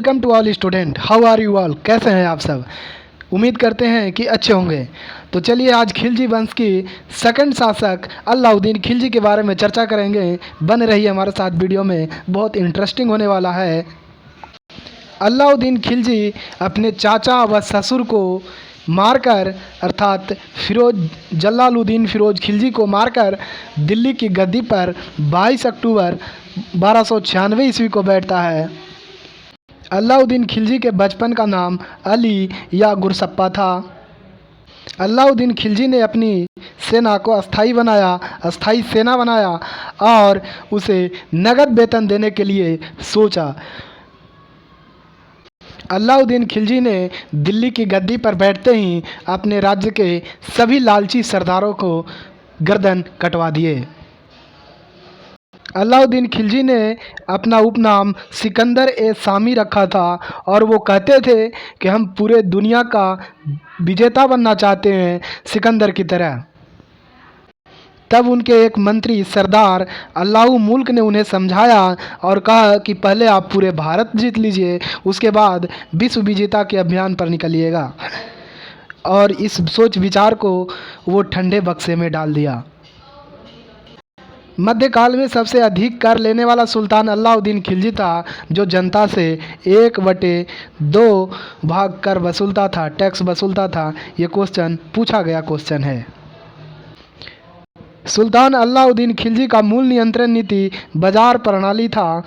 Welcome to all student, how are you all. कैसे हैं आप सब? उम्मीद करते हैं कि अच्छे होंगे। तो चलिए आज खिलजी वंश की सेकंड शासक अलाउद्दीन खिलजी के बारे में चर्चा करेंगे। बने रहिए हमारे साथ, वीडियो में बहुत इंटरेस्टिंग होने वाला है। अलाउद्दीन खिलजी अपने चाचा व ससुर को मारकर, अर्थात जलालुद्दीन फिरोज खिलजी को मारकर दिल्ली की गद्दी पर 22 अक्टूबर 1296 ईस्वी को बैठता है। अलाउद्दीन खिलजी के बचपन का नाम अली या गुरसप्पा था। अलाउद्दीन खिलजी ने अपनी सेना को अस्थाई सेना बनाया और उसे नगद वेतन देने के लिए सोचा। अलाउद्दीन खिलजी ने दिल्ली की गद्दी पर बैठते ही अपने राज्य के सभी लालची सरदारों को गर्दन कटवा दिए। अलाउद्दीन खिलजी ने अपना उपनाम सिकंदर ए शामी रखा था और वो कहते थे कि हम पूरे दुनिया का विजेता बनना चाहते हैं सिकंदर की तरह। तब उनके एक मंत्री सरदार अल्लाऊ मुल्क ने उन्हें समझाया और कहा कि पहले आप पूरे भारत जीत लीजिए, उसके बाद विश्व विजेता के अभियान पर निकलिएगा। और इस सोच विचार को वो ठंडे बक्से में डाल दिया। मध्यकाल में सबसे अधिक कर लेने वाला सुल्तान अलाउद्दीन खिलजी था, जो जनता से 1/2 भाग कर वसूलता था, टैक्स वसूलता था। ये क्वेश्चन पूछा गया क्वेश्चन है। सुल्तान अलाउद्दीन खिलजी का मूल नियंत्रण नीति बाजार प्रणाली था।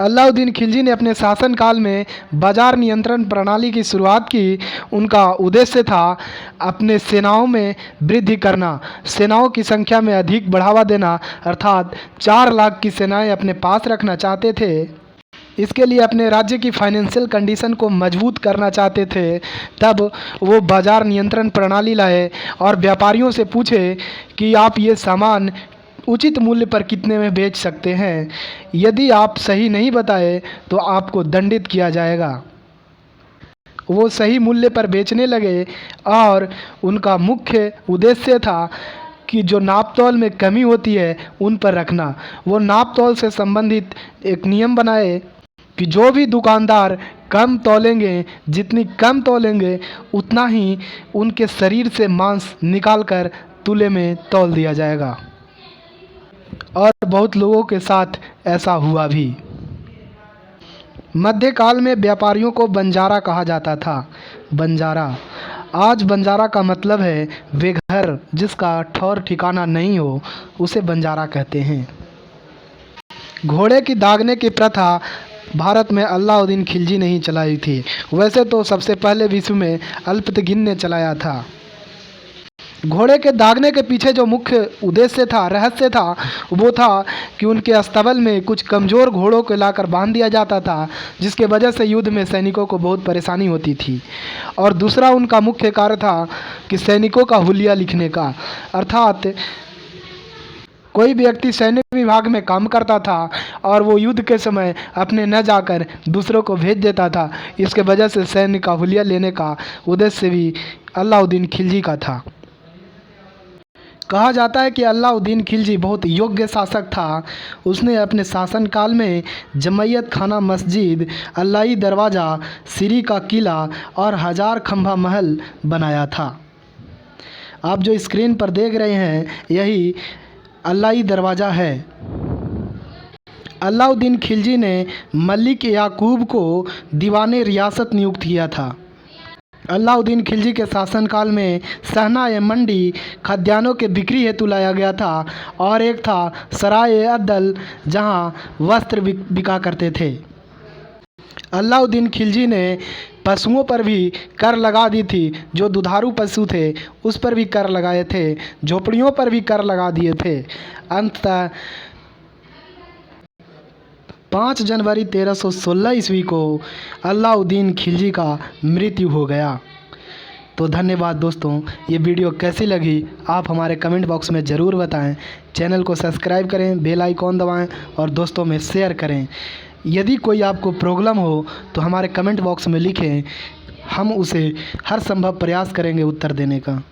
अलाउद्दीन खिलजी ने अपने शासनकाल में बाजार नियंत्रण प्रणाली की शुरुआत की। उनका उद्देश्य था अपने सेनाओं में वृद्धि करना, सेनाओं की संख्या में अधिक बढ़ावा देना, अर्थात 4 लाख की सेनाएं अपने पास रखना चाहते थे। इसके लिए अपने राज्य की फाइनेंशियल कंडीशन को मजबूत करना चाहते थे। तब वो बाजार नियंत्रण प्रणाली लाए और व्यापारियों से पूछे कि आप ये सामान उचित मूल्य पर कितने में बेच सकते हैं। यदि आप सही नहीं बताए तो आपको दंडित किया जाएगा। वो सही मूल्य पर बेचने लगे और उनका मुख्य उद्देश्य था कि जो नाप तौल में कमी होती है उन पर रखना। वो नाप तौल से संबंधित एक नियम बनाए कि जो भी दुकानदार कम तौलेंगे, जितनी कम तौलेंगे उतना ही उनके शरीर से मांस निकालकर तुले में तौल दिया जाएगा। और बहुत लोगों के साथ ऐसा हुआ भी। मध्यकाल में व्यापारियों को बंजारा कहा जाता था। बंजारा, आज बंजारा का मतलब है बेघर, जिसका ठौर ठिकाना नहीं हो, उसे बंजारा कहते हैं। घोड़े की दागने की प्रथा भारत में अलाउद्दीन खिलजी ने ही चलाई थी। वैसे तो सबसे पहले विश्व में अल्पतगिन ने चलाया था। घोड़े के दागने के पीछे जो मुख्य उद्देश्य था, रहस्य था, वो था कि उनके अस्तबल में कुछ कमज़ोर घोड़ों को लाकर बांध दिया जाता था, जिसके वजह से युद्ध में सैनिकों को बहुत परेशानी होती थी। और दूसरा उनका मुख्य कार्य था कि सैनिकों का हुलिया लिखने का, अर्थात कोई व्यक्ति सैन्य विभाग में काम करता था और वो युद्ध के समय अपने न जाकर दूसरों को भेज देता था। इसके वजह से सैन्य का हुलिया लेने का उद्देश्य भी अलाउद्दीन खिलजी का था। कहा जाता है कि अलाउद्दीन खिलजी बहुत योग्य शासक था। उसने अपने शासनकाल में जमैयत खाना मस्जिद, अल्लाई दरवाज़ा, सिरी का किला और 1000 खंभा महल बनाया था। आप जो स्क्रीन पर देख रहे हैं यही अल्लाई दरवाज़ा है। अलाउद्दीन खिलजी ने मलिक याकूब को दीवाने रियासत नियुक्त किया था। अलाउद्दीन खिलजी के शासनकाल में सहना ए मंडी खाद्यान्नों के बिक्री हेतु लाया गया था और एक था सराय ए अद्दल, जहां वस्त्र बिका करते थे। अलाउद्दीन खिलजी ने पशुओं पर भी कर लगा दी थी। जो दुधारू पशु थे उस पर भी कर लगाए थे, झोपड़ियों पर भी कर लगा दिए थे। अंततः 5 जनवरी 1316 ईस्वी को अलाउद्दीन खिलजी का मृत्यु हो गया। तो धन्यवाद दोस्तों। ये वीडियो कैसी लगी आप हमारे कमेंट बॉक्स में ज़रूर बताएं। चैनल को सब्सक्राइब करें, बेल आइकॉन दबाएं और दोस्तों में शेयर करें। यदि कोई आपको प्रॉब्लम हो तो हमारे कमेंट बॉक्स में लिखें, हम उसे हर संभव प्रयास करेंगे उत्तर देने का।